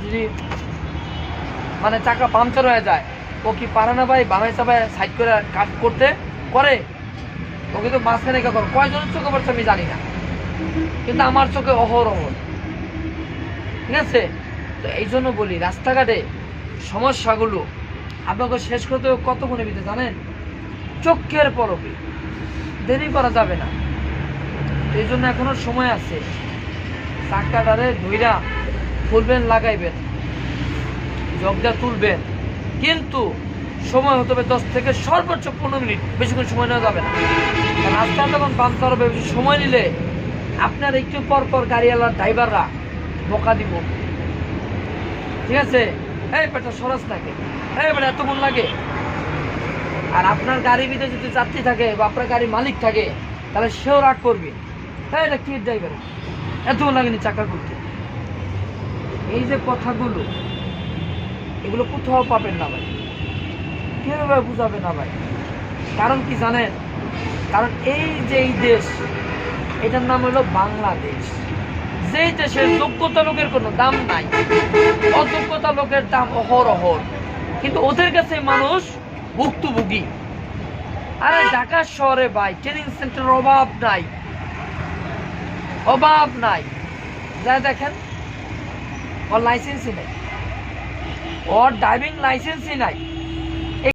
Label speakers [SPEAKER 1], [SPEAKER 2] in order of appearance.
[SPEAKER 1] যদি মানে চাকা পাংচার হয়ে যায়, ও কি পারে না ভাই বামে চাপায় সাইড করে কাট করতে করে? ও কিন্তু মাঝখানে করে। কয়জনের চোখে পড়ছে আমি জানি না, কিন্তু আমার চোখে অহরহ। ঠিক আছে? তো এই জন্য বলি রাস্তাঘাটে সমস্যাগুলো আপনাকে শেষ করতে কতক্ষণে ভিতরে জানেন? চোখের পলকে। দেরি করা যাবে না। এই জন্য এখনো সময় আছে। চাকাটারে ধইরা খুলবেন, লাগাইবেন, জগদা তুলবেন, কিন্তু সময় হতে হবে 10 থেকে সর্বোচ্চ 15 মিনিট, বেশিক্ষণ সময় নেওয়া যাবে না। রাস্তা যখন পাম্পচার হবে, বেশি সময় নিলে আপনার একটু পর পর গাড়িওয়ালার ড্রাইভাররা বকা দিব। ঠিক আছে? এই বেটা সরাস থাকে, এই বেটা এতক্ষণ লাগে। আর আপনার গাড়ির ভিতরে যদি যাত্রী থাকে বা আপনার গাড়ির মালিক থাকে, তাহলে সেও রাগ করবে, হ্যাঁ এটা কি ড্রাইভার, এতক্ষণ লাগেনি চাকা করতে। এই যে কথাগুলো, এগুলো কোথাও পাবেন না ভাই, কেউ ভাই বুঝাবে না ভাই। কারণ কি জানেন? কারণ এই যে এই দেশ, এটার নাম হলো বাংলাদেশ। যেই দেশের যোগ্যতা লোকের কোনো দাম নাই, অযোগ্যতা লোকের দাম অহরহ। কিন্তু ওদের কাছে মানুষ ভুক্তভোগী। আরে ঢাকা শহরে ভাই ট্রেনিং সেন্টারের অভাব নাই, অভাব নাই। যা দেখেন, ওর লাইসেন্সই নাই, ওর ড্রাইভিং লাইসেন্সই নাই।